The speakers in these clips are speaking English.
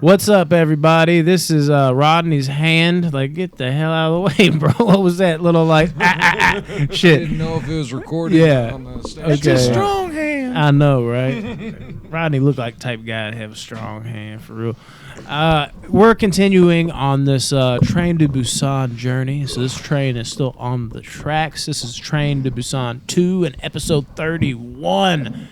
What's up, everybody? This is Rodney's hand. Like, get the hell out of the way, bro. What was that little, like, shit? I didn't know if it was recorded. Yeah. On the stage. Okay. It's a strong hand. I know, right? Rodney looked like the type of guy to have a strong hand, for real. We're continuing on this Train to Busan journey. So this train is still on the tracks. This is Train to Busan 2 and episode 31.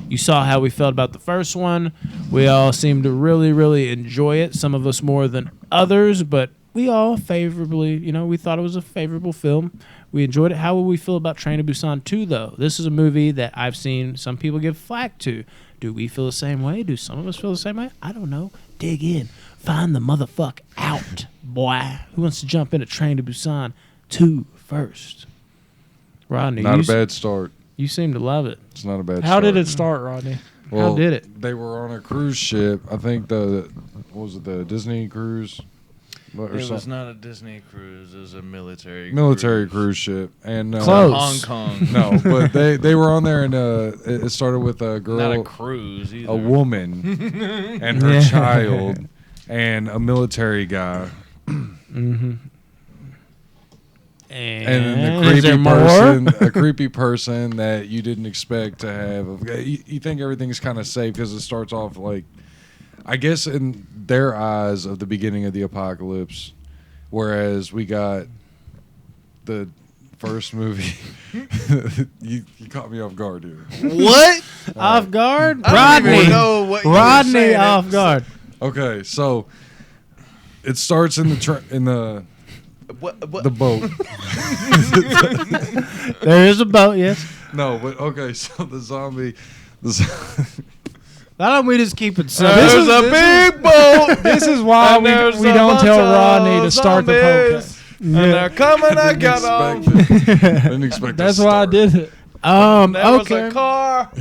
You saw how we felt about the first one. We all seemed to really, really enjoy it. Some of us more than others, but we all favorably, we thought it was a favorable film. We enjoyed it. How would we feel about Train to Busan 2, though? This is a movie that I've seen some people give flack to. Do we feel the same way? Do some of us feel the same way? I don't know. Dig in. Find the motherfucker out, boy. Who wants to jump into Train to Busan 2 first? Rodney. Not a bad start. You seem to love it. It's not a bad start. How did it start, Rodney? Well, How did it? They were on a cruise ship. I think what was it, the Disney cruise? Or It was something? not a Disney cruise. It was a military cruise ship. And Close. Hong Kong. No, but they were on there, and it started with a girl, Not a cruise either. a woman, and her child, and a military guy. Mm-hmm. And then a creepy person that you didn't expect to have. You think everything's kind of safe because it starts off like, I guess in their eyes of the beginning of the apocalypse, whereas we got the first movie. you caught me off guard here. What? Off guard? I don't even Rodney. know what you were Rodney saying. off guard. Okay, so it starts in the What? the boat. There is a boat, yes. No, but okay, so the zombie. Why don't we just keep it simple? There's a big boat. This is why And we there's don't a bunch tell of Rodney to start the zombies. podcast. And they're coming to get them. Didn't expect That's to why I start. did it. There was Okay. a car.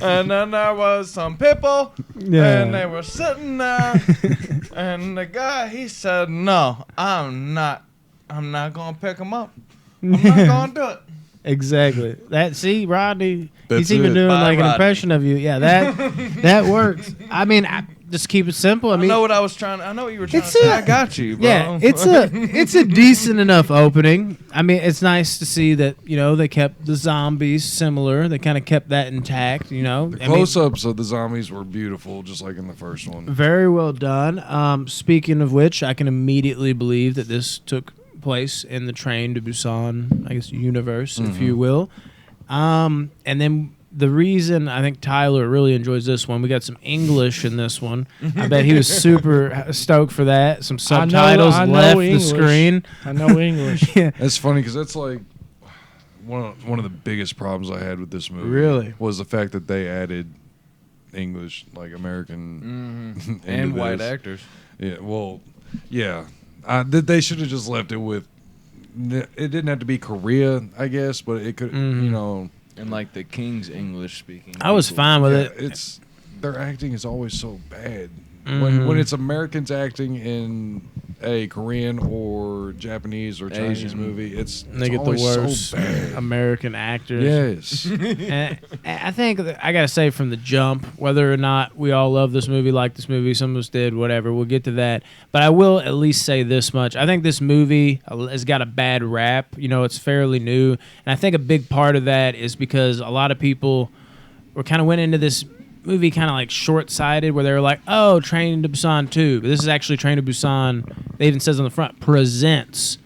And then there was some people. Yeah. And they were sitting there. And the guy, he said, no, I'm not going to pick them up. I'm not going to do it. Exactly. See, Rodney, That's he's even it. doing Bye, like an Rodney. impression of you. Yeah, that works. I mean, just keep it simple. I I mean, know what I was trying. I know what you were trying to It's say. a- I got you, bro. yeah, it's a decent enough opening. I mean, it's nice to see that they kept the zombies similar. They kind of kept that intact. The close-ups of the zombies were beautiful, just like in the first one. Very well done. Speaking of which, I can immediately believe that this took place in the Train to Busan, I guess, universe, if you will. And then the reason I think Tyler really enjoys this one, we got some English in this one. I bet he was super stoked for that. Some subtitles I know left English. the screen. I know English. Yeah. It's funny because that's like one of the biggest problems I had with this movie. Really? Was the fact that they added English, like American, into And white this. actors. Yeah, well, yeah. They should have just left it with. It didn't have to be Korea, I guess, but it could, And like the King's English speaking. I was people. fine with Yeah, it. it's their acting is always so bad. Mhm. When it's Americans acting in a Korean or Japanese or Chinese Asian. movie, it's They get the always worst so bad. American actors. Yes. And I think that I gotta say from the jump, whether or not we all love this movie, like this movie, some of us did, whatever. We'll get to that, but I will at least say this much: I think this movie has got a bad rap. It's fairly new, and I think a big part of that is because a lot of people were kind of went into this movie kind of like short-sighted, where they were like, "Oh, Train to Busan 2," but this is actually Train to Busan. They even says on the front presents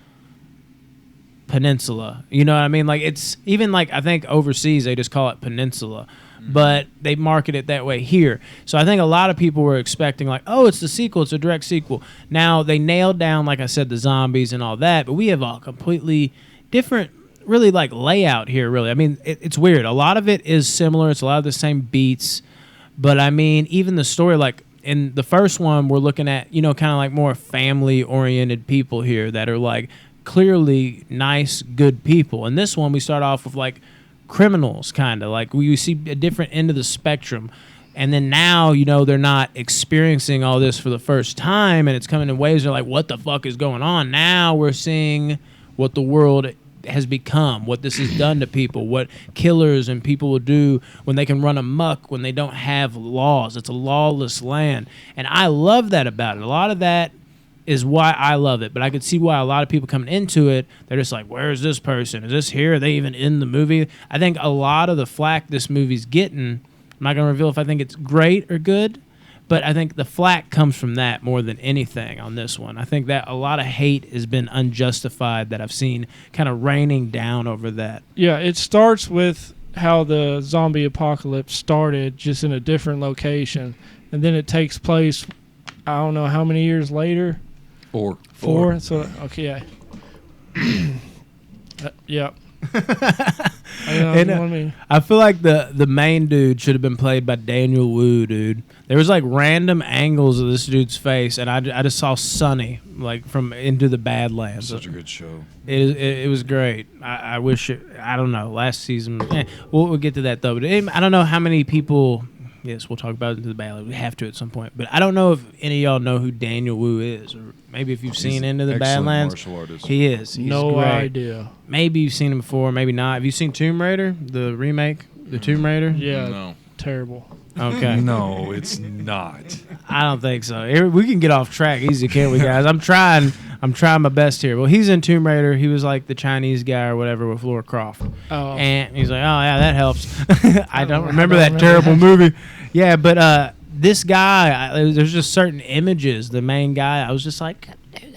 Peninsula. You know what I mean? Like, it's even like, I think overseas they just call it Peninsula, but they market it that way here. So I think a lot of people were expecting like, oh, it's the sequel, it's a direct sequel. Now they nailed down, like I said, the zombies and all that, but we have a completely different really like layout here, really. I mean, it's weird. A lot of it is similar. It's a lot of the same beats, but I mean, even the story, like in the first one, we're looking at, kind of like more family-oriented people here that are like clearly nice, good people. And this one, we start off with like criminals, kind of like we see a different end of the spectrum. And then now, they're not experiencing all this for the first time, and it's coming in waves. They're like, what the fuck is going on? Now we're seeing what the world has become, what this has done to people, what killers and people will do when they can run amok, when they don't have laws. It's a lawless land. And I love that about it. A lot of that is why I love it. But I could see why a lot of people coming into it, they're just like, where is this person? Is this here? Are they even in the movie? I think a lot of the flack this movie's getting, I'm not going to reveal if I think it's great or good, but I think the flack comes from that more than anything on this one. I think that a lot of hate has been unjustified that I've seen kind of raining down over that. Yeah, it starts with how the zombie apocalypse started, just in a different location. And then it takes place, I don't know how many years later. Four. So, okay, yeah. Yeah. I feel like the main dude should have been played by Daniel Wu, dude. There was like random angles of this dude's face, and I just saw Sonny like from Into the Badlands. Such a good show. It was great. I wish I don't know, last season. We'll get to that though. But I don't know how many people. Yes, we'll talk about Into the Badlands. We have to at some point. But I don't know if any of y'all know who Daniel Wu is, or maybe if you've seen Into the Badlands. Martial artist. He is. He's no great. idea. Maybe you've seen him before, maybe not. Have you seen Tomb Raider, the remake, the Tomb Raider? Yeah, No. terrible. Okay. No, it's not. I don't think so. We can get off track easy, can't we, guys? I'm trying my best here. Well, he's in Tomb Raider. He was like the Chinese guy or whatever with Laura Croft. Oh. And he's like, oh, yeah, that helps. I don't remember that terrible movie. Yeah, but this guy, there's just certain images. The main guy, I was just like, dude,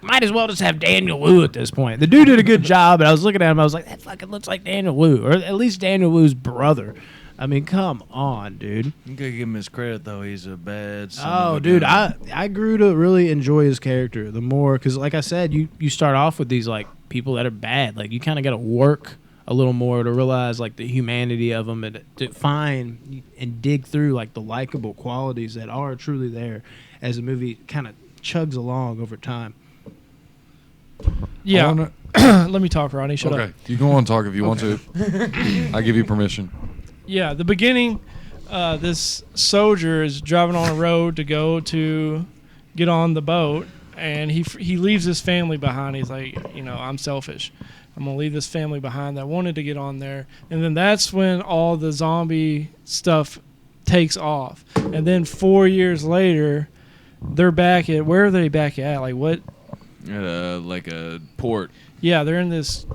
might as well just have Daniel Wu at this point. The dude did a good job, but I was looking at him, I was like, that fucking looks like Daniel Wu, or at least Daniel Wu's brother. I mean, come on, dude. You gotta give him his credit though. He's a bad son Oh, of a dude, gun. I grew to really enjoy his character the more, because like I said, you start off with these like people that are bad. Like you kind of got to work a little more to realize like the humanity of them, and to find and dig through like the likable qualities that are truly there as the movie kind of chugs along over time. Yeah. Let me talk, Ronnie. Shut Okay, up. you go on and talk if you want to. I give you permission. Yeah, the beginning, this soldier is driving on a road to go to get on the boat, and he leaves his family behind. He's like, I'm selfish. I'm going to leave this family behind that wanted to get on there. And then that's when all the zombie stuff takes off. And then 4 years later, they're back at, where are they back at? Like what? Like a port. Yeah, they're in this,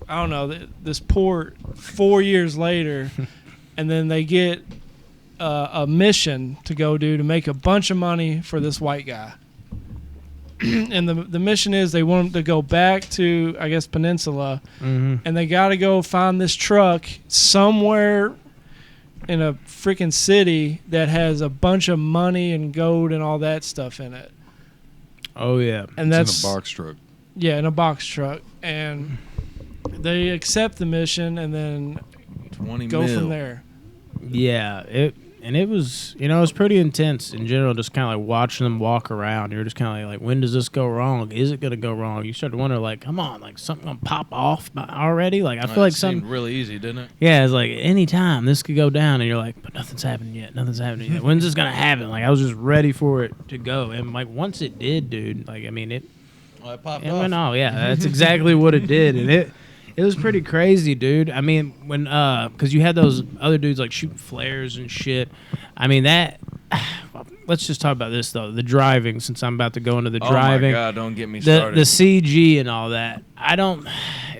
I don't know, this port 4 years later, and then they get a mission to go do to make a bunch of money for this white guy. And the mission is they want him to go back to, I guess, Peninsula, and they got to go find this truck somewhere in a freaking city that has a bunch of money and gold and all that stuff in it. Oh, yeah. And It's that's in a box truck. Yeah, in a box truck. And they accept the mission and then 20 go mil. from there. Yeah, it was, it was pretty intense in general, just kind of like watching them walk around. You're just kind of like, when does this go wrong? Is it going to go wrong? You start to wonder, like, come on, like something going to pop off already? Like, I feel like It something. seemed really easy, didn't it? Yeah, it's like any time this could go down, and you're like, but nothing's happening yet. Nothing's happening yet. When's this going to happen? Like, I was just ready for it to go. And like, once it did, dude, like, I mean, it Popped went off. Yeah, that's exactly what it did. And it was pretty crazy, dude. I mean, when because you had those other dudes like shooting flares and shit. I mean that. Let's just talk about this though. The driving, since I'm about to go into the driving. Oh my God! Don't get me the started. CG and all that.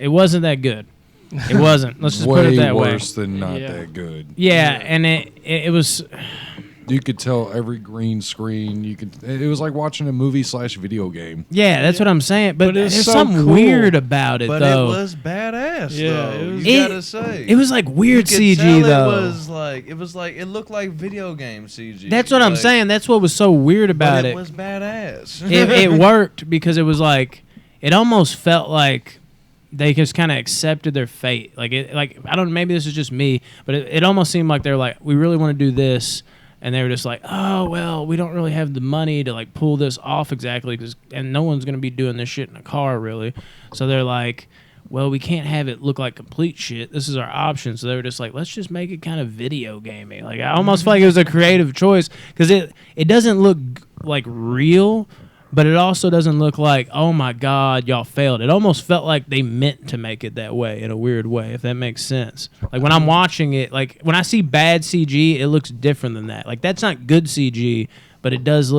It wasn't that good. It wasn't. Let's just put it that way. Way worse than not Yeah. that good. Yeah, and it was. You could tell every green screen. It was like watching a movie / video game. Yeah, that's what I'm saying. But it's there's so something cool. weird about it, but though. it was badass. Yeah, though. it was- You gotta say. It was like weird You could CG tell though. It was like it looked like video game CG. That's what I'm Like, saying. That's what was so weird but about it was badass. It worked because it was like it almost felt like they just kind of accepted their fate. Like I don't know, maybe this is just me, but it almost seemed like they're like, we really want to do this, and they were just like, oh well, we don't really have the money to like pull this off exactly, and no one's gonna be doing this shit in a car really. So they're like, well, we can't have it look like complete shit. This is our option. So they were just like, let's just make it kind of video gamey. Like I almost feel like it was a creative choice because it doesn't look like real, but it also doesn't look like, oh my God, y'all failed. It almost felt like they meant to make it that way in a weird way, if that makes sense. Like when I'm watching it, like when I see bad CG, it looks different than that. Like that's not good CG, but it doesn't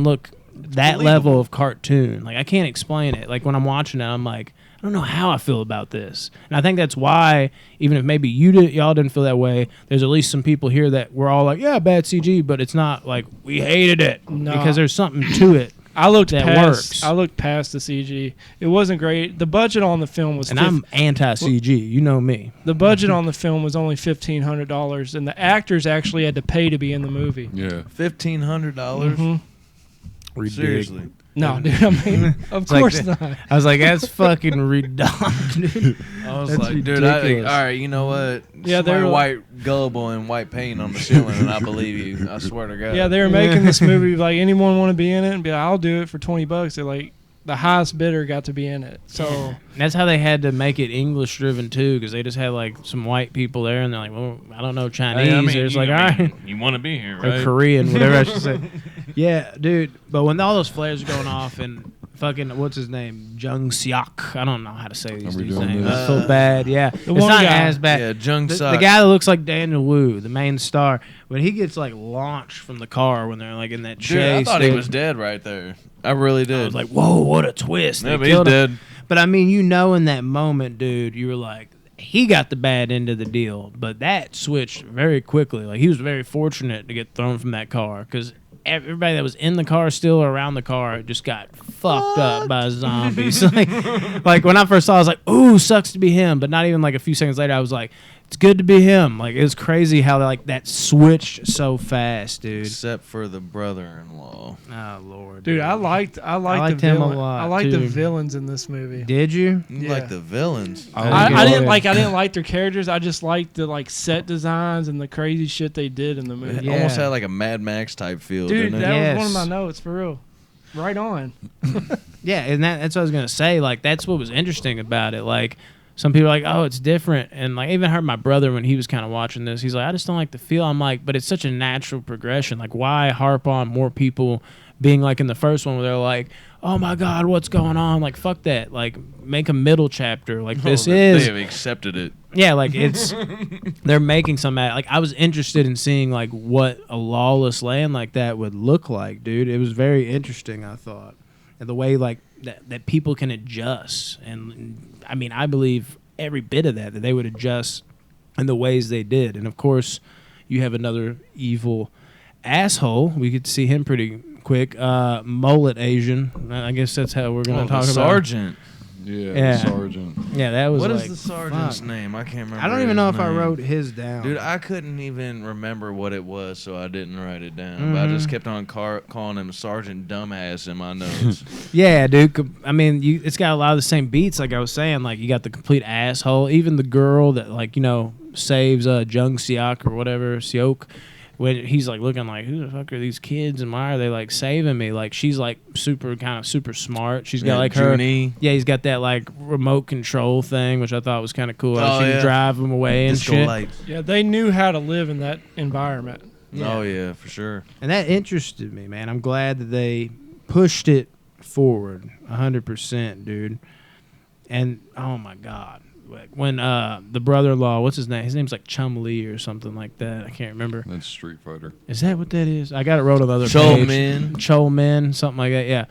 look that level of cartoon. Like I can't explain it. Like when I'm watching it, I'm like, I don't know how I feel about this. And I think that's why, even if maybe y'all didn't feel that way, there's at least some people here that we're all like, yeah, bad CG, but it's not like we hated it. No. Because there's something to it. I looked that past, works. I looked past the CG. It wasn't great. The budget on the film was And I'm anti-CG. You know me. the budget on the film was only $1,500, and the actors actually had to pay to be in the movie. Yeah. $1,500. Mhm. Seriously. No, dude. I mean, of like course that. not. I was like, that's fucking redundant, dude. I was That's like, dude, ridiculous. all right, you know what? Yeah, Somebody they're- white gullible and white paint on the ceiling, and I believe you. I swear to God. Yeah, they were making this movie like anyone want to be in it, and be like, I'll do it for $20. They're like, the highest bidder got to be in it. So And that's how they had to make it English driven too, because they just had like some white people there, and they're like, well, I don't know Chinese. Hey, I mean, They're just you- like, I all mean, right. you want to be here, Or right? Korean, whatever I should say. Yeah, dude. But when all those flares are going off and fucking, what's his name? Jung Seok. I don't know how to say these Are we dudes' doing names. this? I feel bad. Yeah. It's one not guy- as bad. Yeah, Jung The Sok. guy that looks like Daniel Wu, the main star, when he gets like launched from the car when they're like in that Dude, I chase. thought he dude, was dead right there. I really did. I was like, whoa, what a twist. yeah, They but he's killed him. dead. But I mean, you know, in that moment, dude, you were like, he got the bad end of the deal. But that switched very quickly. Like, he was very fortunate to get thrown from that car because everybody that was in the car still or around the car just got fucked up by zombies. like, when I first saw it, I was like, ooh, sucks to be him. But not even like a few seconds later, I was like, it's good to be him. Like, it was crazy how like that switched so fast, dude. Except for the brother-in-law. Oh, Lord. dude, I liked liked the him a villain. lot, I liked the too. villains in this movie. Did you? You Yeah. like the villains. I didn't Yeah. like their characters. I just liked the like set designs and the crazy shit they did in the It movie. Yeah. almost had like a Mad Max type feel, Dude, didn't it? that Yes. was one of my notes for real. Right on. Yeah, and that's what I was gonna say. Like, that's what was interesting about it. Like, some people are like, oh, it's different, and like, I even heard my brother when he was kind of watching this. He's like, I just don't like the feel. I'm like, but it's such a natural progression. Like, why harp on more people being like in the first one where they're like, oh my God, what's going on? Like, fuck that. Like, make a middle chapter. Like, this They is have accepted it. yeah, like it's they're making some like I was interested in seeing like what a lawless land like that would look like, dude. It was very interesting, I thought. And the way like that people can adjust, and I mean, I believe every bit of that they would adjust in the ways they did. And of course, you have another evil asshole. We could see him pretty quick. Mullet Asian. I guess that's how we're gonna Oh, talk the about. sergeant. Yeah, Yeah. Sergeant. Yeah, that was What is like, the sergeant's fuck. name? I can't remember. I don't even know his if I name. wrote his down. Dude, I couldn't even remember what it was, so I didn't write it down. But I just kept on calling him Sergeant Dumbass in my notes. Yeah, dude. I mean, it's got a lot of the same beats, like I was saying. Like, you got the complete asshole. Even the girl that, like, you know, saves Jung Seok or whatever, Seok, when he's, like, looking like, who the fuck are these kids and why are they, like, saving me? Like, she's, like, super smart. She's got, Yeah, like, her... Junie. Yeah, he's got that, like, remote control thing, which I thought was kind of cool. Oh, she yeah. can drive him away and Disco shit. lights. Yeah, they knew how to live in that environment. Oh, yeah, for sure. And that interested me, man. I'm glad that they pushed it forward 100%, dude. And oh my God, like when the brother-in-law, what's his name? His name's like Chum Lee or something like that. I can't remember. That's Street Fighter. Is that what that is? I got it wrote on the other Chol page. Min. Chol Min, something like that. Yeah.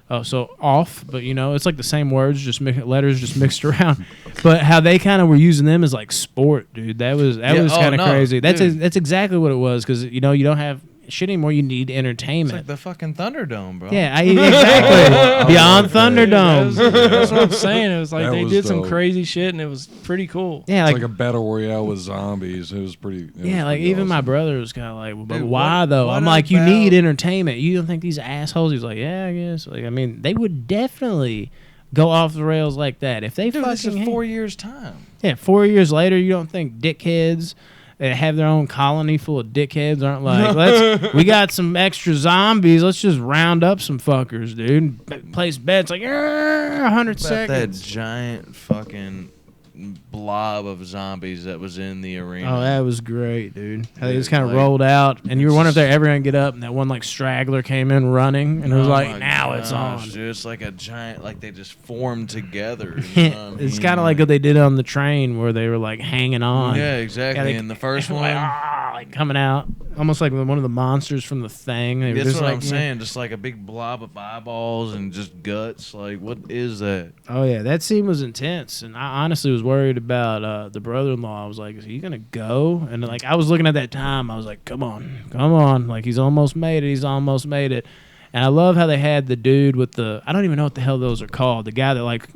Oh, so off, but you know, it's like the same words, just letters just mixed around. But how they kind of were using them as like sport, dude. That was Yeah, kind of no, crazy. That's dude. that's exactly what it was, because you know you don't have shit anymore. You need It's entertainment. like the fucking Thunderdome, bro. Yeah, exactly. Beyond love that. Thunderdome. That's what I'm saying. It was like That they was did some dope. crazy shit, and it was pretty cool. Yeah, It's like, like a battle royale with zombies. It was pretty. yeah, like even my brother was kind of like, but Dude, why what- though? what I'm like, you about- need entertainment. You don't think these assholes? He's like, yeah, I guess. Like, I mean, they would definitely go off the rails like that if they Dude, this fucking is 4 years' time. Yeah, 4 years later, you don't think dickheads that have their own colony full of dickheads aren't like, we got some extra zombies. Let's just round up some fuckers, dude. Place bets like 100 About that seconds. giant fucking blob of zombies that was in the arena. Oh, that was great, dude. How they just kind of rolled out, and you were wondering if they're ever gonna get up, and that one like straggler came in running, and it was like, now it's on. Dude, it's like a giant, like they just formed together. It's kind of like what they did on the train where they were like hanging on. Yeah, exactly. In the first one, like coming out, almost like one of the monsters from The Thing. They were that's just what like, I'm saying. Just like a big blob of eyeballs and just guts. Like, what is that? Oh yeah, that scene was intense, and I honestly was worried about the brother-in-law. I was like, is he gonna go? And like I was looking at that time, I was like, come on, like he's almost made it. And I love how they had the dude with I don't even know what the hell those are called. The guy that like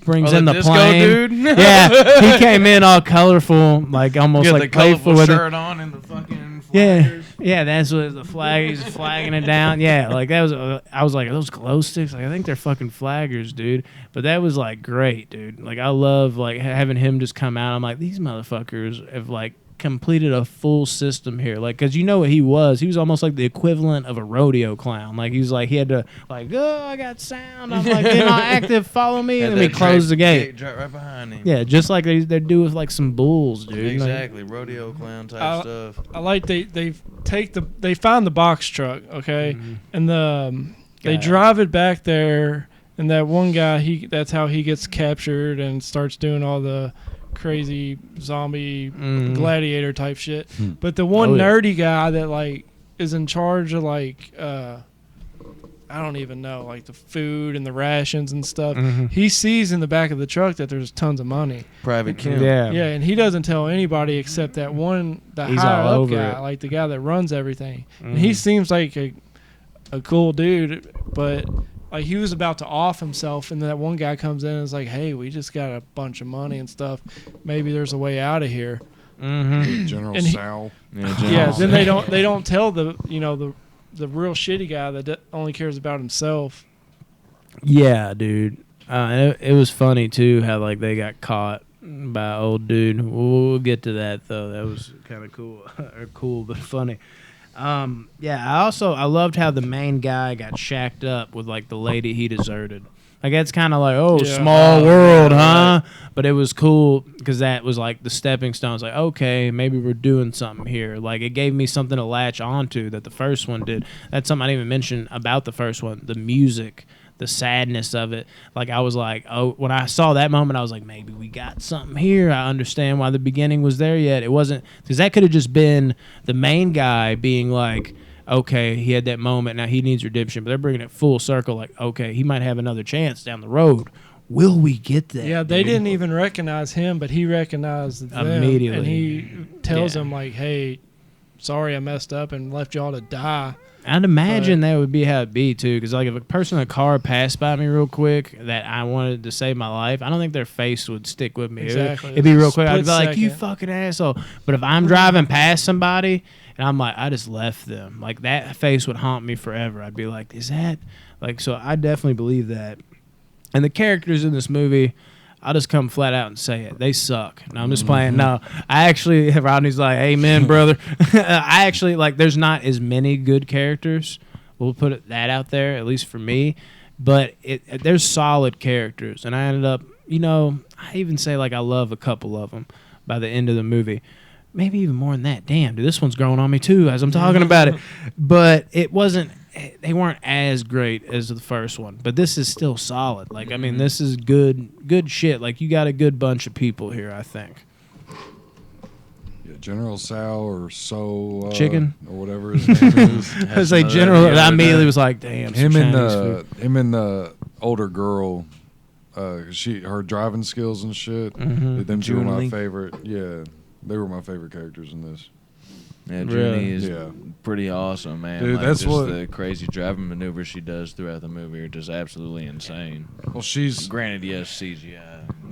brings in the disco plane. Dude? Yeah, he came in all colorful, like almost like the playful colorful with shirt it. on and the fucking flaggers. Yeah, that's what the flag. He's flagging it down. Yeah, like that was. I was like, are those glow sticks? Like I think they're fucking flaggers, dude. But that was like great, dude. Like I love like having him just come out. I'm like, these motherfuckers have like completed a full system here. Like, cause you know what he was? He was almost like the equivalent of a rodeo clown. Like he was like he had to like, oh, I got sound. I'm like, get all active. Follow me. And then he closed the gate. Right behind him. Yeah, just like they do with like some bulls, dude. Exactly, rodeo clown type stuff. I like they find the box truck, okay, and they drive it back there, and that one guy that's how he gets captured and starts doing all the crazy zombie gladiator type shit. But the one nerdy guy that like is in charge of like I don't even know, like the food and the rations and stuff. He sees in the back of the truck that there's tons of money. Private Kim. Yeah, and he doesn't tell anybody except that one, He's higher all up over guy, it. like the guy that runs everything. And he seems like a cool dude, but like he was about to off himself, and that one guy comes in and is like, "Hey, we just got a bunch of money and stuff. Maybe there's a way out of here." General And Sal. Then they don't tell the real shitty guy that only cares about himself. Yeah, dude. It was funny too how like they got caught by old dude. We'll get to that though. That was kind of cool, or cool but funny. I loved how the main guy got shacked up with like the lady he deserted. Like that's kind of like small world, huh? But it was cool because that was like the stepping stones. Like okay, maybe we're doing something here. Like it gave me something to latch onto that the first one did. That's something I didn't even mention about the first one. The music, the sadness of it. Like I was like, oh, when I saw that moment, I was like, maybe we got something here. I understand why the beginning was there yet. It wasn't because that could have just been the main guy being like, okay, he had that moment. Now he needs redemption, but they're bringing it full circle. Like, okay, he might have another chance down the road. Will we get that? Yeah, they didn't even recognize him, but he recognized them immediately, and he tells them like, "Hey, sorry, I messed up and left y'all to die." I'd imagine that would be how it'd be too, because like if a person in a car passed by me real quick that I wanted to save my life, I don't think their face would stick with me. Exactly. It'd be real quick. I'd be Split like, "You second. fucking asshole!" But if I'm driving past somebody and I'm like, I just left them, like that face would haunt me forever. I'd be like, is that like? So I definitely believe that. And the characters in this movie, I'll just come flat out and say it. They suck. No, I'm just playing. No, I actually, Rodney's like, amen, brother. I actually, like, there's not as many good characters. We'll put that out there, at least for me. But there's solid characters. And I ended up, I even say, like, I love a couple of them by the end of the movie. Maybe even more than that. Damn, dude, this one's growing on me, too, as I'm talking about it. But they weren't as great as the first one, but this is still solid. Like, I mean, this is good shit. Like, you got a good bunch of people here, I think. Yeah, General Sal or So Chicken or whatever his name is. I was like, General. I immediately was like, damn. him some and Chinese food. him and the older girl. Her driving skills and shit. Them two were my favorite. Yeah, they were my favorite characters in this. Yeah, Really? Junie is pretty awesome, man. Dude, like, that's just what- the crazy driving maneuvers she does throughout the movie are just absolutely insane. Well, she's Granted, yes, CGI.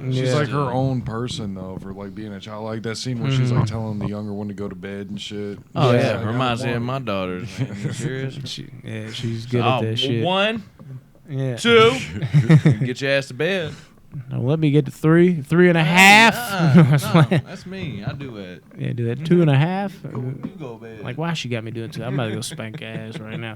Yeah. like her own person though, for like being a child. Like that scene where she's like telling the younger one to go to bed and shit. Oh Yeah. yeah, reminds me of my daughters. Man. You serious? She's good at that shit. 1, Yeah. 2, get your ass to bed. Now let me get to 3, 3.5. No, that's me. I do it. Yeah, do that 2.5. You go to bed. Like, why she got me doing 2? I'm about to go spank ass right now.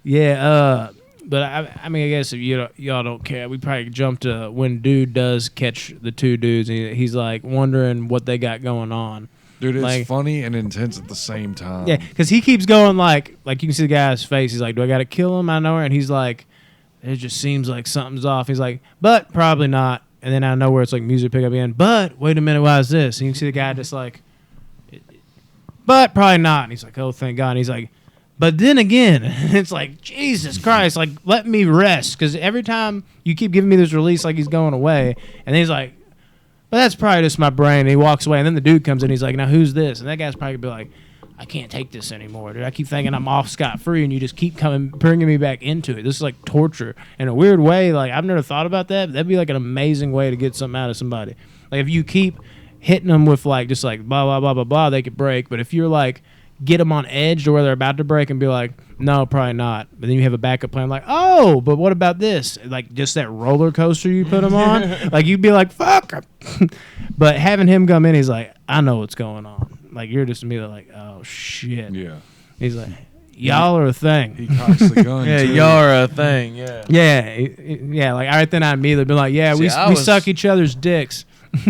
Yeah, But I mean, I guess if y'all don't care, we probably jump to when dude does catch the two dudes, and he's like wondering what they got going on. Dude, it's like, funny and intense at the same time. Yeah, because he keeps going like you can see the guy's face. He's like, "Do I got to kill him?" I know, and he's like, "It just seems like something's off." He's like, "But probably not." And then out of nowhere, it's like music pick up again. But wait a minute, why is this? And you can see the guy just like, "But probably not." And he's like, "Oh, thank God." And he's like, "But then again," it's like, Jesus Christ, like let me rest, because every time you keep giving me this release, like he's going away, and then he's like, "But that's probably just my brain." And he walks away, and then the dude comes in. He's like, "Now who's this?" And that guy's probably gonna be like, "I can't take this anymore, dude. I keep thinking I'm off scot-free, and you just keep bringing me back into it. This is like torture in a weird way. Like I've never thought about that. But that'd be like an amazing way to get something out of somebody. Like if you keep hitting them with like just like blah blah blah blah blah, they could break. But if you're like get them on edge to where they're about to break and be like, no, probably not. But then you have a backup plan like, oh, but what about this? Like just that roller coaster you put them on. Like you'd be like, fuck. But having him come in, he's like, I know what's going on. Like you're just immediately like, oh shit. Yeah. He's like, y'all are a thing. He cocks the gun. Yeah, too. y'all are a thing. Yeah. Yeah. Like right then I immediately been like, yeah, See, we suck each other's dicks.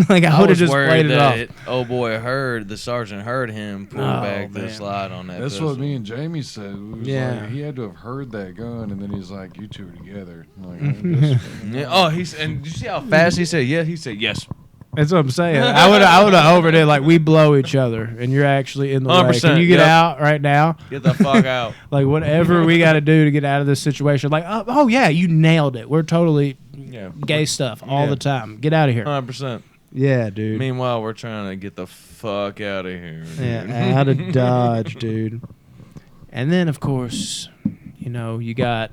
Like I would have just played it off. Oh boy, the sergeant heard him pull back the slide on that. That's pistol. what me and Jamie said. It was like, he had to have heard that gun, and then he's like, "You two are together." I'm like, I guess. Yeah. Oh, and did you see how fast he said? Yeah, he said yes. That's what I'm saying. I would have overdid it. Like we blow each other, and you're actually in the way. Can you get out right now? Get the fuck out. Like whatever we got to do to get out of this situation. Like oh yeah, you nailed it. We're totally gay stuff all the time. Get out of here. 100%. Yeah, dude. Meanwhile, we're trying to get the fuck out of here. Dude. Yeah, out of Dodge, dude. And then, of course, you got,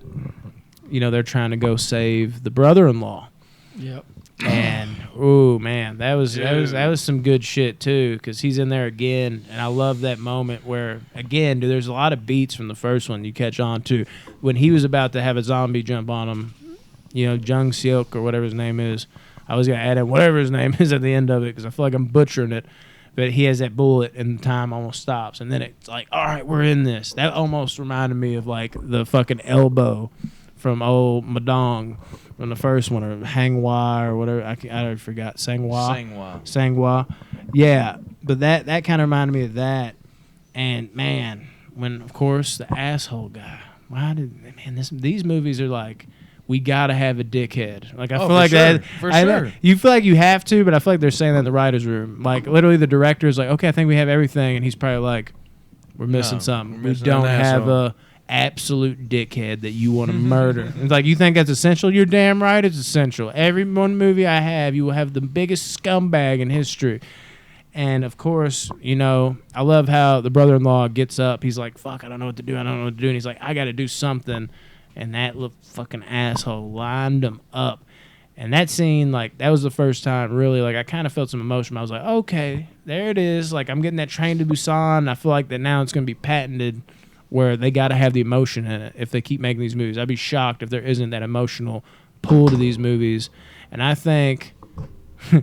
they're trying to go save the brother-in-law. Yep. And oh man, that was some good shit too, because he's in there again, and I love that moment where again, dude, there's a lot of beats from the first one you catch on to when he was about to have a zombie jump on him. Jung Seok or whatever his name is. I was going to add in whatever his name is at the end of it because I feel like I'm butchering it. But he has that bullet and time almost stops. And then it's like, all right, we're in this. That almost reminded me of like the fucking elbow from old Madong from the first one, or Hangwa or whatever. I already forgot. Sangwa. Yeah. But that kind of reminded me of that. And man, when, of course, the asshole guy. These movies are like, we gotta have a dickhead. Like I feel like that. For sure. You feel like you have to, but I feel like they're saying that in the writers' room. Like literally, the director is like, "Okay, I think we have everything," and he's probably like, "We're missing something. We don't have a absolute dickhead that you want to murder." It's like, you think that's essential? You're damn right, it's essential. Every one movie I have, you will have the biggest scumbag in history. And of course, I love how the brother-in-law gets up. He's like, "Fuck, I don't know what to do. And he's like, "I got to do something." And that little fucking asshole lined him up. And that scene, like, that was the first time, really, like, I kind of felt some emotion. I was like, okay, there it is. Like, I'm getting that Train to Busan. I feel like that now it's going to be patented where they got to have the emotion in it if they keep making these movies. I'd be shocked if there isn't that emotional pull to these movies. And I think, the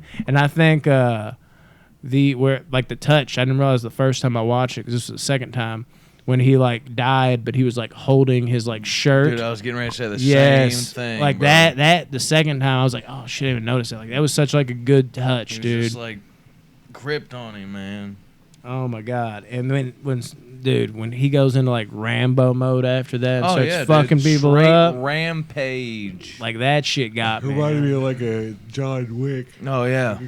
touch, I didn't realize the first time I watched it, because this was the second time, when he like died, but he was like holding his like shirt. Dude, I was getting ready to say the same thing. Like bro. that the second time I was like, oh shit, I didn't even notice it. Like that was such like a good touch, he was dude. Just like gripped on him, man. Oh my god! And when he goes into like Rambo mode after that, and starts fucking people up, rampage. Like that shit got me. Reminded me of like a John Wick. Oh yeah,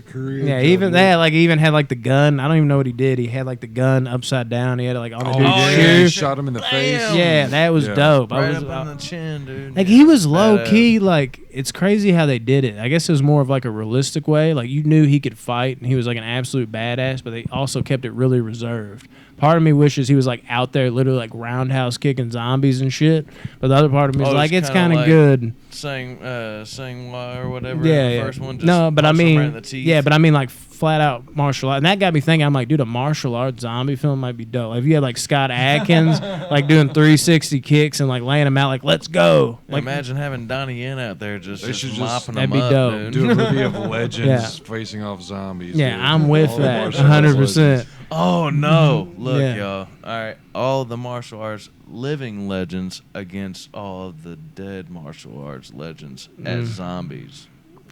even that. Like he even had like the gun. I don't even know what he did. He had like the gun upside down. He had it like on the dude's shoe. Shot him in the face. Yeah, that was dope. Right up on the chin, dude. Like he was low key. Like it's crazy how they did it. I guess it was more of like a realistic way. Like you knew he could fight and he was like an absolute badass, but they also kept it really reserved. Part of me wishes he was like out there literally like roundhouse kicking zombies and shit. But the other part of me is like, it's kind of like good. Saying why or whatever. Yeah, the first one just but I mean, right in the teeth. yeah, but I mean like flat out martial art. And that got me thinking, I'm like, dude, a martial arts zombie film might be dope. Like, if you had like Scott Adkins like doing 360 kicks and like laying them out like, let's go. Like, imagine having Donnie Yen out there just mopping that'd them be up, dope. dude. Do a movie of legends facing off zombies. Yeah, dude. I'm with All that martial arts 100%. Oh no! Look, Yeah. y'all. All right, all the martial arts living legends against all of the dead martial arts legends as zombies.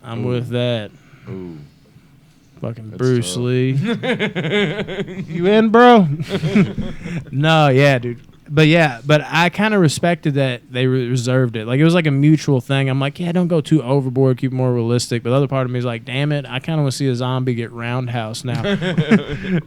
I'm with that. Ooh. Fucking That's Bruce tough. Lee. You in, bro? No, yeah, dude. But I kind of respected that they reserved it. Like, it was like a mutual thing. I'm like, yeah, don't go too overboard, keep it more realistic. But the other part of me is like, damn it, I kind of want to see a zombie get roundhouse now.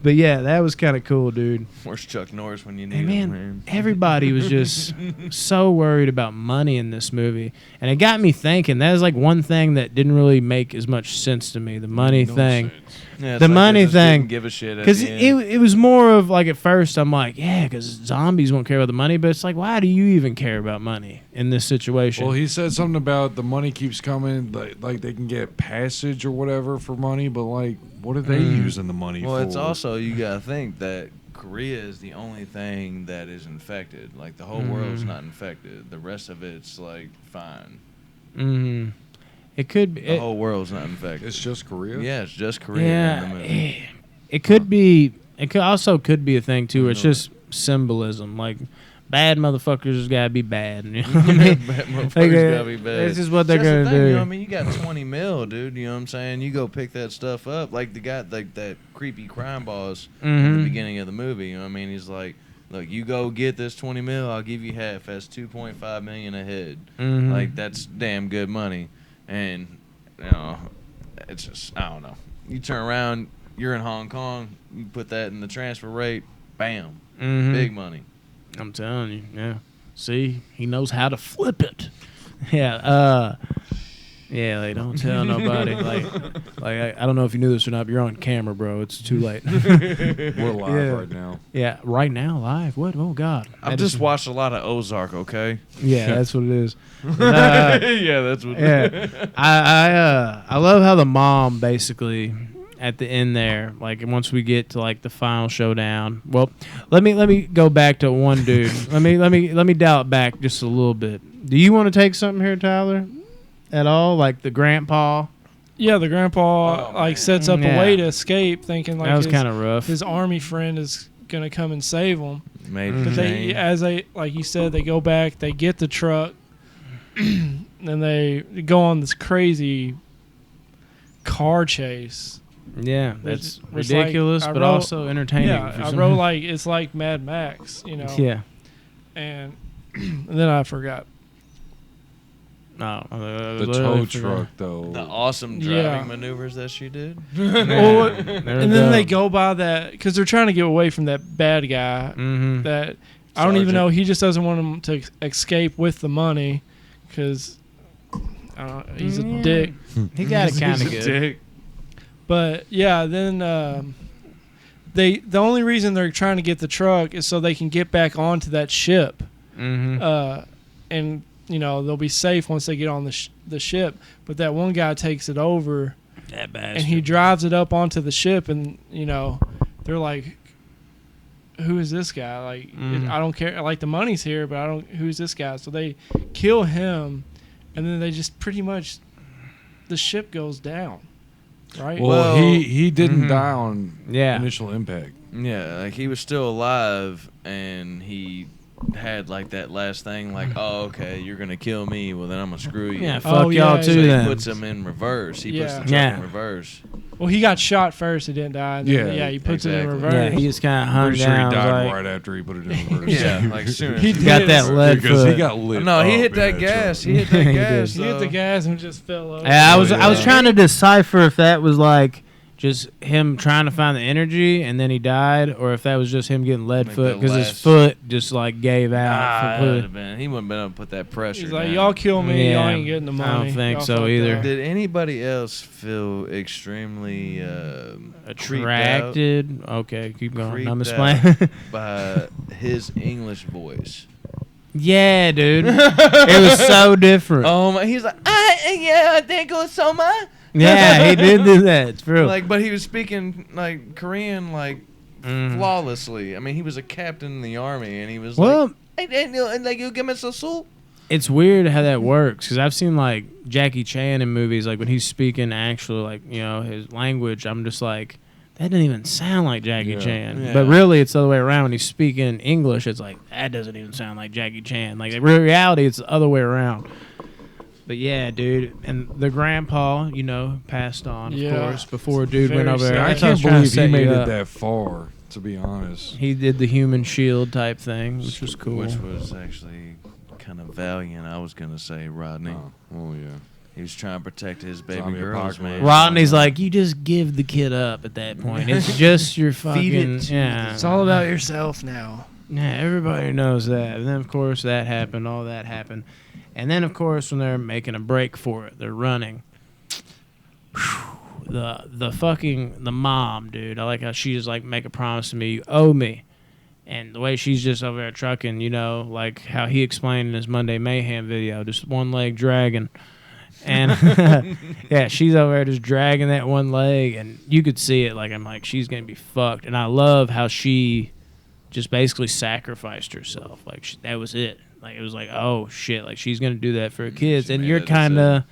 But yeah, that was kind of cool, dude. Where's Chuck Norris when you need And him, man, man? everybody was just so worried about money in this movie. And it got me thinking, that is like one thing that didn't really make as much sense to me, the money thing. Yeah, it's The like money they just thing, didn't give a shit at Because the end. it was more of like, at first I'm like, yeah, because zombies won't care about the money, but it's like, why do you even care about money in this situation? Well, he said something about the money keeps coming, like they can get passage or whatever for money, but like, what are they using the money for? Well, it's also, you gotta think that Korea is the only thing that is infected. Like, the whole world's not infected. The rest of it's like fine. Mm-hmm. It could be. The whole world's not infected. It's just Korea. Yeah, it's just Korea in the movie. Yeah, it could be. It could also could be a thing too. Where it's just symbolism. Like, bad motherfuckers just gotta be bad. You know what I mean? Bad motherfuckers Like, gotta be bad. It's just what they're That's the gonna thing, do. You know what I mean? You got 20 mil, dude. You know what I'm saying? You go pick that stuff up. Like the guy, like that creepy crime boss in the beginning of the movie. You know what I mean? He's like, look, you go get this 20 mil, I'll give you half. That's 2.5 million a head. Like, that's damn good money. And, you know, it's just, I don't know. You turn around, you're in Hong Kong, you put that in the transfer rate, bam, big money. I'm telling you, yeah. See, he knows how to flip it. Yeah, yeah. Like, don't tell nobody. Like I don't know if you knew this or not, but you're on camera, bro. It's too late. We're live Yeah. right now. Yeah, right now, live. What? Oh God. I've just watched a lot of Ozark, okay? Yeah, that's what it is. Yeah, that's what Yeah, I love how the mom basically at the end there, like once we get to like the final showdown. Well, let me go back to one dude. let me dial it back just a little bit. Do you want to take something here, Tyler? At all, like the grandpa? Yeah, the grandpa like sets up Yeah. a way to escape, thinking like That was kind of rough. his army friend is gonna come and save him. Major But they, Jane. as they, like you said, they go back, they get the truck, and they go on this crazy car chase. Yeah, that's which, like, ridiculous, I but wrote- also entertaining. Yeah, for I some- wrote like it's like Mad Max, you know. Yeah. And then I forgot. No, The tow truck, though. The awesome driving Yeah. maneuvers that she did. Well, and then they go by that because they're trying to get away from that bad guy. Mm-hmm. That I don't even Sergeant. know. He just doesn't want them to escape with the money because he's a dick. He got it kind of He's a good. dick. But yeah, then the only reason they're trying to get the truck is so they can get back onto that ship, Mm-hmm. and you know they'll be safe once they get on the ship. But that one guy takes it over, That bastard. and he drives it up onto the ship, and you know they're like, "Who is this guy?" Like, I don't care. Like, the money's here, but I don't. Who's this guy? So they kill him, and then they just pretty much the ship goes down. Right. Well, Well, he didn't die on Yeah. initial impact. Yeah, like he was still alive, and he had like that last thing, like, oh, okay, you're gonna kill me. Well, then I'm gonna screw you. Yeah, Oh, fuck y'all yeah, too So he then. puts him in reverse. He puts Yeah. the truck Yeah. in reverse. Well, he got shot first. He didn't die. And then, Yeah, he puts it in exactly. reverse. Yeah, he just kind of hung Pretty sure he down. died like, right after he put it in reverse. Yeah, like soon as He he got did. that lead because foot. he got lit. No, he up hit in that gas. truck. He hit that He gas. He hit the gas and just fell over. Yeah, I was yeah. trying to decipher if that was like just him trying to find the energy and then he died, or if that was just him getting lead Like foot the because his last- foot just like gave out. Nah, completely. he wouldn't been able to put that pressure. He's like, down. y'all kill me. Yeah, Y'all ain't getting the money. I don't think Y'all so fucked either. up." Did anybody else feel extremely creeped out Attracted. Okay, keep going. Creeped I'm out. explaining. by his English voice? Yeah, dude. It was so different. Oh my! He's like, I think it was so much. Yeah, he did do that. It's true. Like, but he was speaking like Korean like Mhm. flawlessly. I mean, he was a captain in the army, and he was Well, like, like you give me some soup. it's weird how that works because I've seen like Jackie Chan in movies, like when he's speaking actually like his language. I'm just like, that didn't even sound like Jackie Chan. Yeah. But really, it's the other way around. When he's speaking English, it's like, that doesn't even sound like Jackie Chan. Like, in reality, it's the other way around. But yeah, dude, and the grandpa, you know, passed on, of course, before dude went over there. I can't believe he made it that far, to be honest. He did the human shield type thing, which was cool. Which was actually kind of valiant, I was going to say, Rodney. Oh, yeah. He was trying to protect his baby Zombie girls, apocalypse. man. Rodney's like, you just give the kid up at that point. It's just your fucking, yeah. It's all about yourself now. Yeah, everybody knows that. And then, of course, that happened. All that happened. And then, of course, when they're making a break for it, they're running. The mom, dude. I like how she just, like, make a promise to me, you owe me. And the way she's just over there trucking, you know, like how he explained in his Monday Mayhem video, just one leg dragging. And, yeah, she's over there just dragging that one leg. And you could see it. Like, I'm like, she's going to be fucked. And I love how she just basically sacrificed herself. Like, that was it. Like, it was like, oh, shit. Like, she's going to do that for her kids. And you're kind of,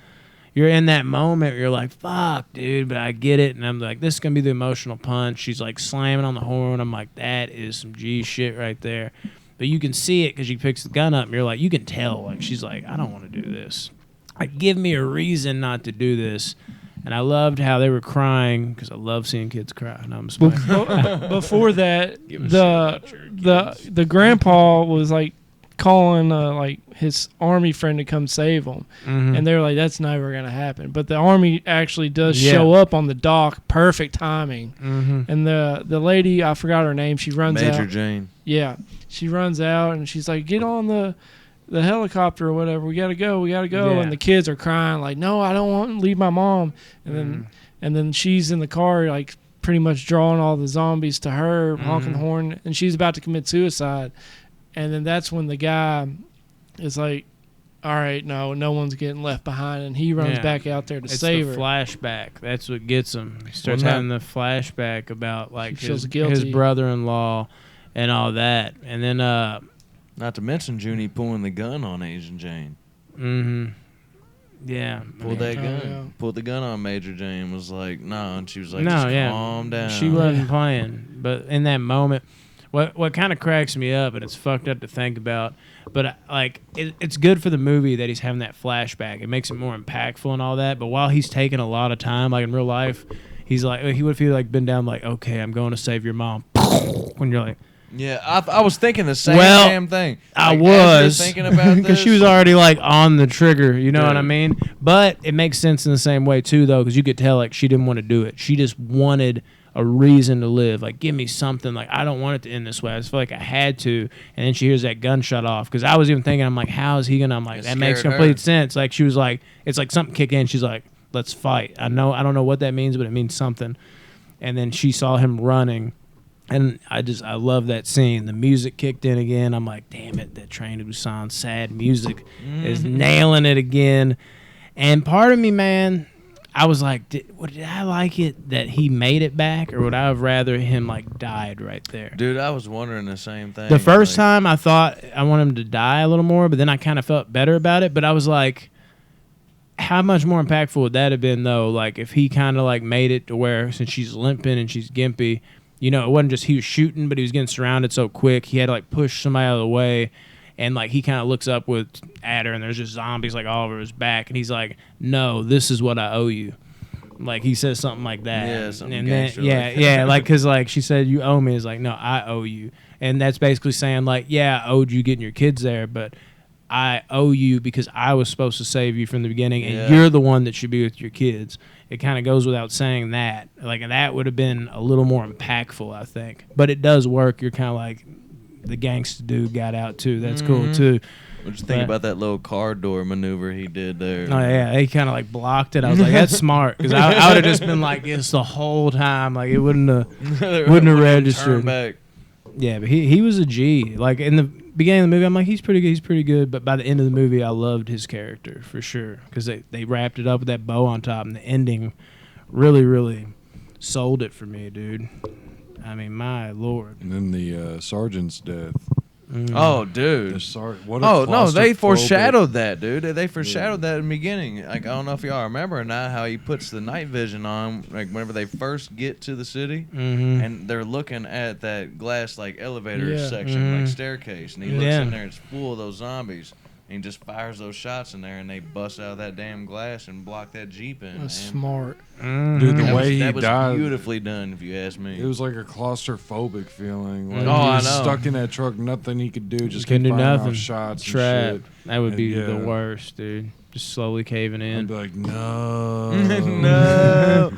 you're in that moment where you're like, fuck, dude, but I get it. And I'm like, this is going to be the emotional punch. She's, like, slamming on the horn. I'm like, that is some G shit right there. But you can see it because she picks the gun up. And you're like, you can tell. Like, she's like, I don't want to do this. Like, give me a reason not to do this. And I loved how they were crying because I love seeing kids cry. No, I'm just playing. Before that, the grandpa was like calling like his army friend to come save him, and they were like, "That's never gonna happen." But the army actually does show up on the dock, perfect timing. And the lady, I forgot her name, she runs out. Major Jane. Yeah, she runs out and she's like, "Get on the helicopter or whatever. We gotta go. Yeah. And the kids are crying like, "No, I don't want to leave my mom." And then she's in the car like pretty much drawing all the zombies to her, honking the horn, and she's about to commit suicide. And then that's when the guy is like, all right, no one's getting left behind. And he runs back out there to save her. It's the flashback. That's what gets him. He starts having the flashback about like his brother-in-law and all that. And then... not to mention Junie pulling the gun on Asian Jane. Yeah. Pulled that gun. Yeah. Pulled the gun on Major Jane. Was like, no. And she was like, calm down. She wasn't playing. But in that moment... What kind of cracks me up, and it's fucked up to think about, but like it's good for the movie that he's having that flashback. It makes it more impactful and all that. But while he's taking a lot of time, like in real life, he's like, he would feel like been down like, okay, I'm going to save your mom. When you're like, yeah, I was thinking the same damn thing. I like, was thinking about because she was already like on the trigger. You know what I mean? But it makes sense in the same way too, though, because you could tell like she didn't want to do it. She just wanted a reason to live. Like, give me something. Like, I don't want it to end this way. I just feel like I had to. And then she hears that gunshot off. Because I was even thinking, I'm like, how is he going to? I'm like, that makes complete sense. Like, she was like, it's like something kicked in. She's like, let's fight. I don't know what that means, but it means something. And then she saw him running. And I love that scene. The music kicked in again. I'm like, damn it, that Train to Busan sad music is nailing it again. And part of me, man, I was like, did I like it that he made it back, or would I have rather him like died right there? Dude, I was wondering the same thing. The first time I thought I want him to die a little more, but then I kind of felt better about it. But I was like, how much more impactful would that have been though? Like if he kind of like made it to where, since she's limping and she's gimpy, you know, it wasn't just he was shooting, but he was getting surrounded so quick he had to like push somebody out of the way. And, like, he kind of looks up at her, and there's just zombies, like, all over his back. And he's like, no, this is what I owe you. Like, he says something like that. Yeah, something and gangster. yeah, like, because, like, she said, you owe me. It's like, no, I owe you. And that's basically saying, like, yeah, I owed you getting your kids there, but I owe you because I was supposed to save you from the beginning, and you're the one that should be with your kids. It kind of goes without saying that. Like, that would have been a little more impactful, I think. But it does work. You're kind of like... the gangster dude got out too. That's cool too. What'd you think about that little car door maneuver he did there? Oh yeah, he kind of like blocked it. I was like, that's smart, because I would have just been like this the whole time. Like it wouldn't have registered. Back. Yeah, but he was a G. Like in the beginning of the movie, I'm like, he's pretty good. But by the end of the movie, I loved his character for sure, because they wrapped it up with that bow on top, and the ending really sold it for me, dude. I mean, my lord. And then the sergeant's death. Oh, dude. What a Oh no, they claustrophobic- foreshadowed that, dude. They foreshadowed that in the beginning. Like I don't know if y'all remember or not how he puts the night vision on, like whenever they first get to the city, and they're looking at that glass like elevator section, like staircase, and he looks in there, it's full of those zombies. And he just fires those shots in there, and they bust out of that damn glass and block that Jeep in. That's man. smart. Dude, the way he that was died, beautifully done, if you ask me. it was like a claustrophobic feeling. Like Oh, he I was know. stuck in that truck, nothing he could do, just Couldn't keep do firing nothing. off shots Trap. and shit. That would be And, the yeah. worst, dude. Just slowly caving I'd in. be like, no. no,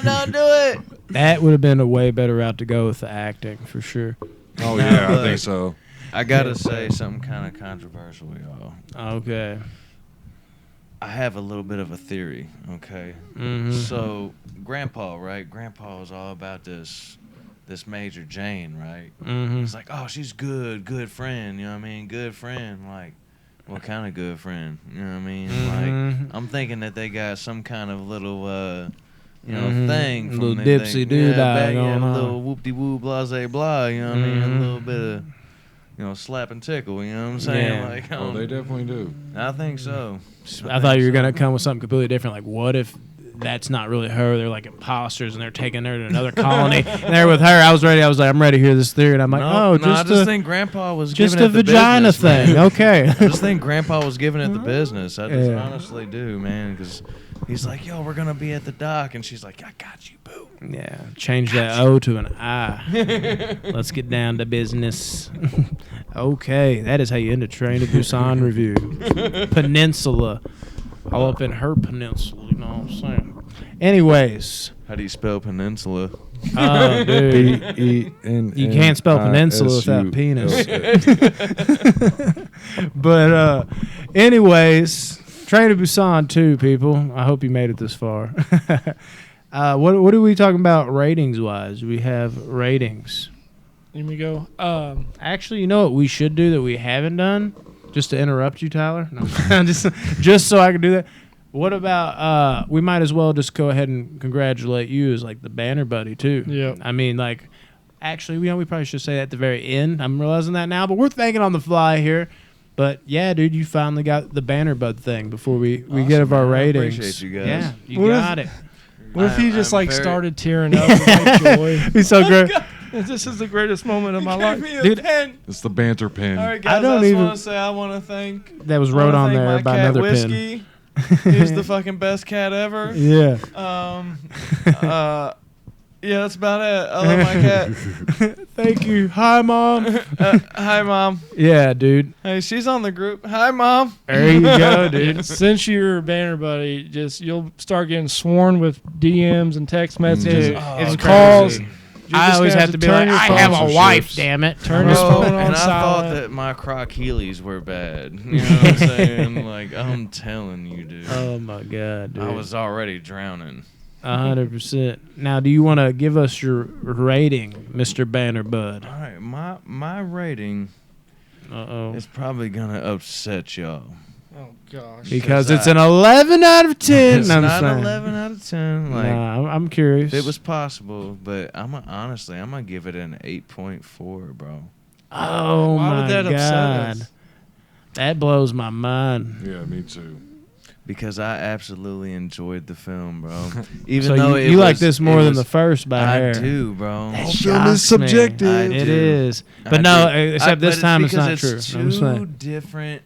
don't do it. That would have been a way better route to go with the acting, for sure. Oh, yeah, I Look. think so. I gotta say something kind of controversial, y'all. Okay. I have a little bit of a theory, okay? So, Grandpa, right? Grandpa was all about this Major Jane, right? He's like, oh, she's good friend, you know what I mean? Good friend, like, what kind of good friend? You know what I mean? Like, I'm thinking that they got some kind of little, thing. From Little the dipsy doo-dah back, going a on. little whoop-de-woo, blase blah, you know what I mean? A little bit of, slap and tickle, you know what I'm saying? Yeah. Like, Oh, they definitely do. I think so. I thought you were going to come with something completely different. Like, what if that's not really her? They're like imposters, and they're taking her to another colony. And they're with her. I was ready. I was like, I'm ready to hear this theory. And I'm like, I just just think Grandpa was just giving a it the vagina business, man. thing. Okay. I just think Grandpa was giving it the business. I just Yeah. honestly do, man, because he's like, yo, we're going to be at the dock. And she's like, I got you, boo. Yeah, change that O to an I. Let's get down to business. Okay, that is how you end a Train to Busan review. Peninsula. All up in her peninsula, you know what I'm saying? Anyways. How do you spell peninsula? Oh, dude. P-E-N-N-I-S-U. You can't spell peninsula without penis. But anyways, Train to Busan 2, people. I hope you made it this far. What are we talking about ratings-wise? Do we have ratings? Let me go. Actually, you know what we should do that we haven't done? Just to interrupt you, Tyler? No, just so I can do that. What about, we might as well just go ahead and congratulate you as, like, the banner buddy, too. Yeah. I mean, like, actually, we probably should say that at the very end. I'm realizing that now, but we're thinking on the fly here. But, yeah, dude, you finally got the banner bud thing before we get of our man. I ratings. appreciate you guys. Yeah, you What got if- it. What if he just I'm like very- started tearing up with joy? He's so great. This is the greatest moment of my life. Dude, pen. It's the banter pin. All right, I guys, don't I just even- want to say I want to thank. That was I wanna wrote on thank there my by cat another pin. Whiskey. He's the fucking best cat ever. Yeah. Yeah, that's about it. I love my cat. Thank you. Hi, Mom. Hi, Mom. Yeah, dude. Hey, she's on the group. Hi, Mom. There you go, dude. Since you're a banner buddy, you'll start getting sworn with DMs and text messages Dude, and it's calls. crazy. You're I just always gonna have to be turn like, I your have phone- a wife, Sponsorships. damn it. Turn your phone on And I thought silent. that my Croc Heelys were bad. You know what I'm saying? Like, I'm telling you, dude. Oh, my God, dude. I was already drowning. 100%. Now, do you want to give us your rating, Mr. Banner Bud? All right, my rating Uh-oh. is probably going to upset y'all. Oh gosh. Because it's an 11 out of 10. It's No, I'm not just saying. 11 out of 10. Like, Nah, I'm curious. if it was possible, but honestly, I'm going to give it an 8.4, bro. Oh, Why my would that upset God. us? That blows my mind. Yeah, me too. Because I absolutely enjoyed the film, bro. Even So though you like this more than the first by I hair. do, bro. That All film is shocks me. subjective. I It do. is. I But no, do. except this but time it's not because true. I'm It's saying. two different,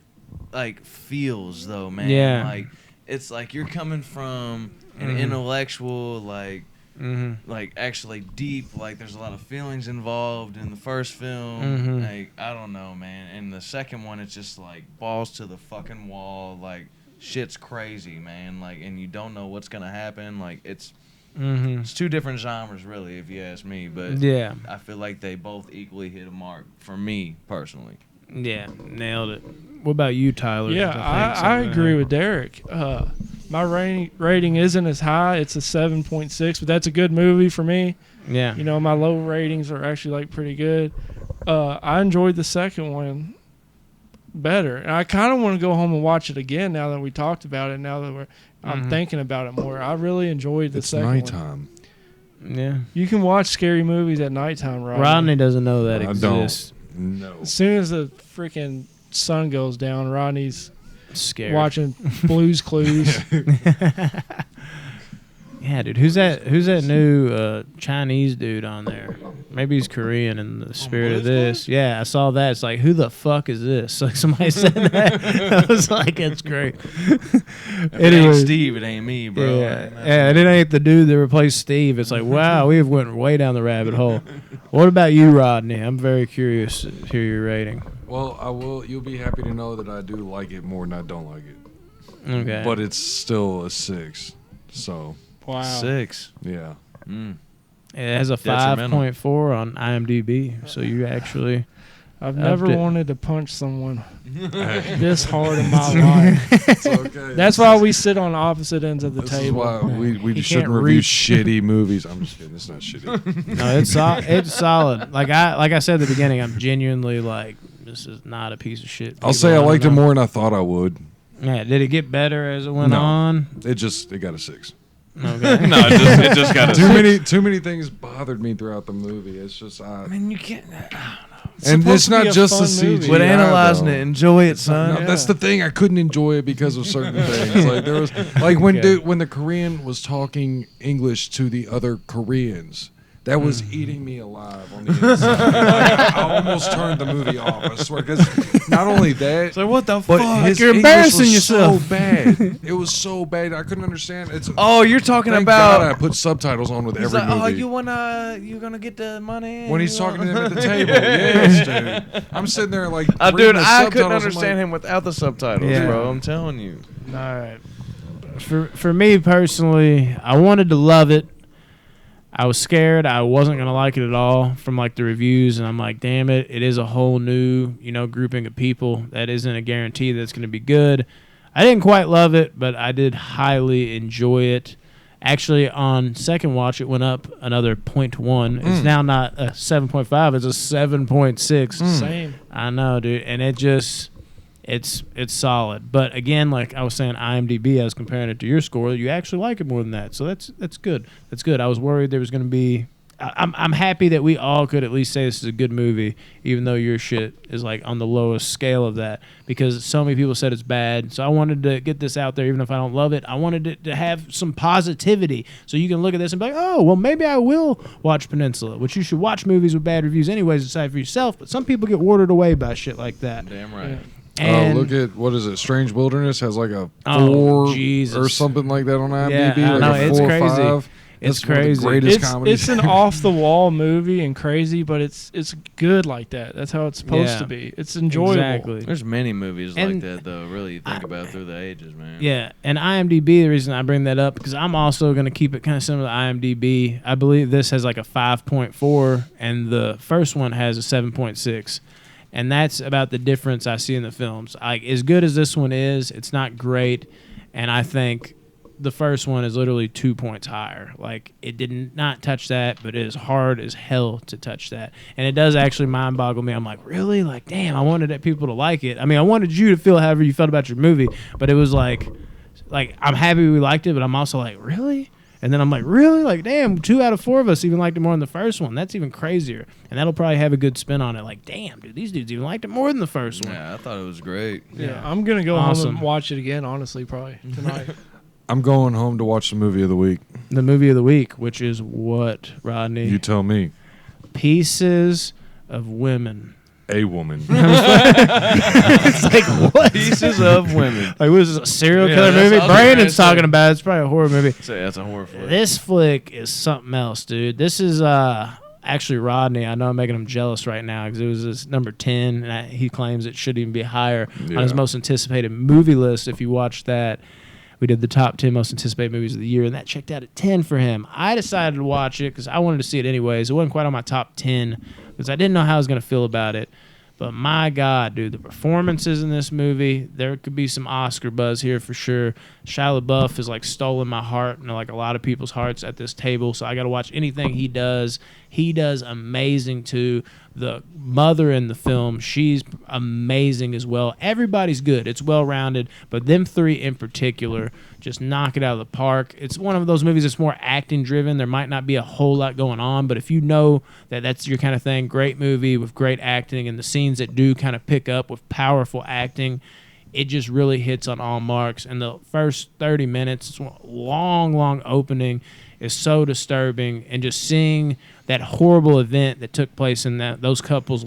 like, feels, though, man. Yeah. Like, it's like you're coming from an Mhm. intellectual, like Mm-hmm. actually deep, like there's a lot of feelings involved in the first film. Mhm. Like, I don't know, man. And the second one, it's just like balls to the fucking wall, like shit's crazy, man. Like, and you don't know what's gonna happen. Like, it's Mm-hmm. two different genres, really, if you ask me. But Yeah. I feel like they both equally hit a mark for me personally. Yeah. Nailed it. What about you, Tyler? Yeah, 'Cause I think agree something- with Derek. My rating isn't as high. It's a 7.6, but that's a good movie for me. Yeah. You know, my low ratings are actually like pretty good. I enjoyed the second one better, and I kind of want to go home and watch it again now that we talked about it. Now that I'm Mhm. thinking about it more, I really enjoyed the It's second one. nighttime. Yeah. You can watch scary movies at nighttime, right? Rodney doesn't know that I don't. exists. No. As soon as the freaking sun goes down, Rodney's Scared. watching Blue's Clues. Yeah, dude. Who's that new Chinese dude on there? Maybe he's Korean in the spirit of this. Yeah, I saw that. It's like, who the fuck is this? Like somebody said that. I was like, it's great. If it Anyway. ain't Steve, it ain't me, bro. Yeah, and it ain't the dude that replaced Steve. It's like, wow, we've went way down the rabbit hole. What about you, Rodney? I'm very curious to hear your rating. Well, I will. You'll be happy to know that I do like it more than I don't like it. Okay. But it's still a 6. So Wow. 6. yeah. Mm. It has a Detrimental. 5.4 on IMDb, so you actually... I've Upped never it. wanted to punch someone this hard in my life. It's okay. That's why we sit on opposite ends of the This is table. why we He just shouldn't can't review reach. shitty movies. I'm just kidding. It's not shitty. No, it's solid. Like I said at the beginning, I'm genuinely like, this is not a piece of shit. I'll say I People liked it wanna know. more than I thought I would. Yeah, did it get better as it went No. on? It got a 6. Okay. No, it just got Too many things bothered me througght the movie. It's just I mean, you can't. and supposed it's to be not a just the fun movie. CGI. When analyzing though. it, enjoy it, son. No, that's the thing. I couldn't enjoy it because of certain things. Like there was, like when Okay. when the Korean was talking English to the other Koreans, that was eating me alive on the inside. Like, I almost turned the movie off. I swear, because not only that, So what the but fuck? his You're English embarrassing was yourself. So bad. It was so bad. I couldn't understand. It's Oh, you're talking thank about. God I put subtitles on with He's every like, movie. oh, you gonna get the money? When he's talking to them at the table, yes, dude. I'm sitting there like, Dude, reading the I couldn't subtitles, I'm understand like, him without the subtitles, Yeah. bro. I'm telling you. All right. For me personally, I wanted to love it. I was scared I wasn't gonna like it at all from like the reviews, and I'm like, damn it, it is a whole new grouping of people. That isn't a guarantee that it's gonna be good. I didn't quite love it, but I did highly enjoy it. Actually, on second watch, it went up another 0.1. It's now not a 7.5; it's a 7.6. Same. I know, dude, and it's solid. But again, like I was saying, IMDb, I was comparing it to your score. You actually like it more than that, so that's good. That's good. I was worried there was going to be. I'm happy that we all could at least say this is a good movie, even though your shit is like on the lowest scale of that, because so many people said it's bad. So I wanted to get this out there, even if I don't love it. I wanted it to have some positivity, so you can look at this and be like, oh, well, maybe I will watch Peninsula, which you should watch movies with bad reviews anyways, decide for yourself. But some people get watered away by shit like that. Damn right. And look at what is it? Strange Wilderness has like a 4 Oh, Jesus. or something like that on IMDb. Yeah, I like know, a it's 4 or crazy. 5. It's That's one of the crazy. greatest comedies. It's an off the wall movie and crazy, but it's good like that. That's how it's supposed Yeah. to be. It's enjoyable. Exactly. There's many movies And- like that, though. Really, you think about through the ages, man. Yeah, and IMDb, the reason I bring that up, because I'm also going to keep it kind of similar to IMDb. I believe this has like a 5.4, and the first one has a 7.6. And that's about the difference I see in the films. Like, as good as this one is, it's not great. And I think the first one is literally 2 points higher. Like, it did not touch that, but it is hard as hell to touch that. And it does actually mind boggle me. I'm like, really? Like, damn, I wanted people to like it. I mean, I wanted you to feel however you felt about your movie, but it was like I'm happy we liked it, but I'm also like, really? And then I'm like, really? Like, damn, 2 out of 4 of us even liked it more than the first one. That's even crazier. And that'll probably have a good spin on it. Like, damn, dude, these dudes even liked it more than the first one. Yeah, I thought it was great. Yeah, I'm gonna go home Awesome. and watch it again. Honestly, probably tonight. I'm going home to watch the movie of the week. The movie of the week, which is what, Rodney? You tell me. Pieces of Women. A woman. It's like, what? Pieces of Women. Like, what is this, a serial Yeah, killer that's movie? what I was Brandon's gonna say. talking about it. It's probably a horror movie. So, that's a horror flick. This flick is something else, dude. This is actually Rodney. I know I'm making him jealous right now because it was his number 10, and he claims it should even be higher on his Yeah. most anticipated movie list. If you watch that, we did the top 10 most anticipated movies of the year, and that checked out at 10 for him. I decided to watch it because I wanted to see it anyways. It wasn't quite on my top 10 because I didn't know how I was going to feel about it. But my God, dude, the performances in this movie, there could be some Oscar buzz here for sure. Shia LaBeouf has like stolen my heart and like a lot of people's hearts at this table. So I got to watch anything he does. He does amazing too. The mother in the film, she's amazing as well. Everybody's good. It's well-rounded, but them three in particular just knock it out of the park. It's one of those movies that's more acting-driven. There might not be a whole lot going on, but if you know that that's your kind of thing, great movie with great acting, and the scenes that do kind of pick up with powerful acting, it just really hits on all marks. And the first 30 minutes, it's a long opening, is so disturbing, and just seeing that horrible event that took place in that couple's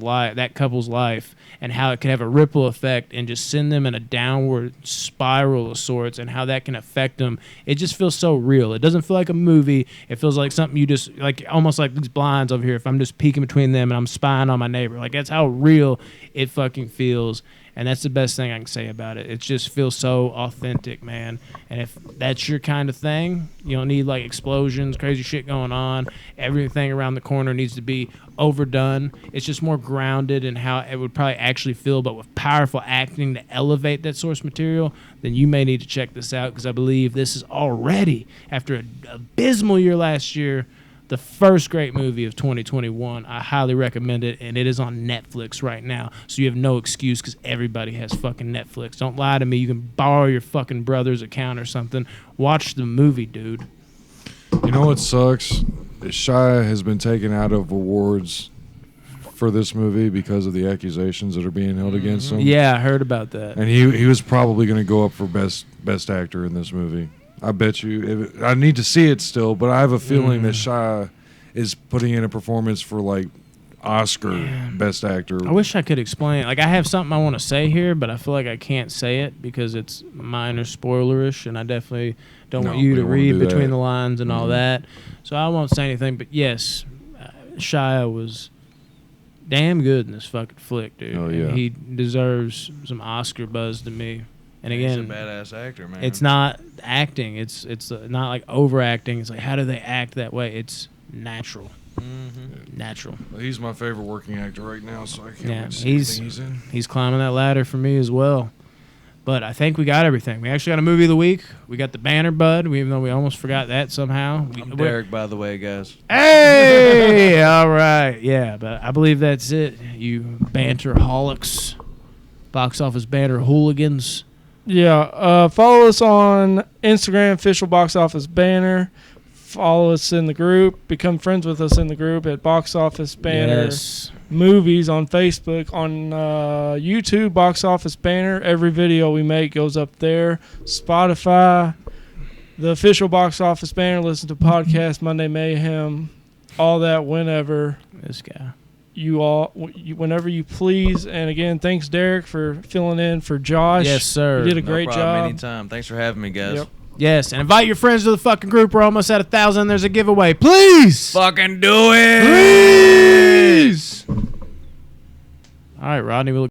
life, and how it can have a ripple effect and just send them in a downward spiral of sorts, and how that can affect them. It just feels so real. It doesn't feel like a movie. It feels like something you just like, almost like these blinds over here. If I'm just peeking between them and I'm spying on my neighbor, like that's how real it fucking feels. And that's the best thing I can say about it. It just feels so authentic, man. And if that's your kind of thing, you don't need like explosions, crazy shit going on. Everything around the corner needs to be overdone. It's just more grounded in how it would probably actually feel, but with powerful acting to elevate that source material, then you may need to check this out, because I believe this is already, after an abysmal year last year, the first great movie of 2021. I highly recommend it, and it is on Netflix right now. So you have no excuse, because everybody has fucking Netflix. Don't lie to me. You can borrow your fucking brother's account or something. Watch the movie, dude. You know what sucks? Shia has been taken out of awards for this movie because of the accusations that are being held against him. Yeah, I heard about that. And he was probably going to go up for best actor in this movie. I bet you. I need to see it still, but I have a feeling that Shia is putting in a performance for like Oscar Best Actor. I wish I could explain. Like, I have something I want to say here, but I feel like I can't say it because it's minor spoilerish, and I definitely don't want you to read between the lines and all that. So I won't say anything. But yes, Shia was damn good in this fucking flick, dude. Oh, yeah. And he deserves some Oscar buzz to me. And again, he's a badass actor, man. It's not acting. It's not like overacting. It's like, how do they act that way? It's natural. Natural. Well, he's my favorite working actor right now, so I can't wait to see everything he's in. He's climbing that ladder for me as well. But I think we got everything. We actually got a movie of the week. We got the Banter Bud, even though we almost forgot that somehow. I'm Derek, by the way, guys. Hey! All right. Yeah, but I believe that's it, you banterholics, box office banter hooligans. Yeah, follow us on Instagram, official box office banner. Follow us in the group. Become friends with us in the group at Box Office Banner Movies on Facebook. On YouTube, Box Office Banner. Every video we make goes up there. Spotify, the official Box Office Banner. Listen to podcast Monday Mayhem. All that whenever. This guy. Whenever you please. And again, thanks, Derek, for filling in for Josh. Yes, sir. You did a great job. Anytime. Thanks for having me, guys. Yep. Yes, and invite your friends to the fucking group. We're almost at 1,000. There's a giveaway. Please! Fucking do it! Please! All right, Rodney, we'll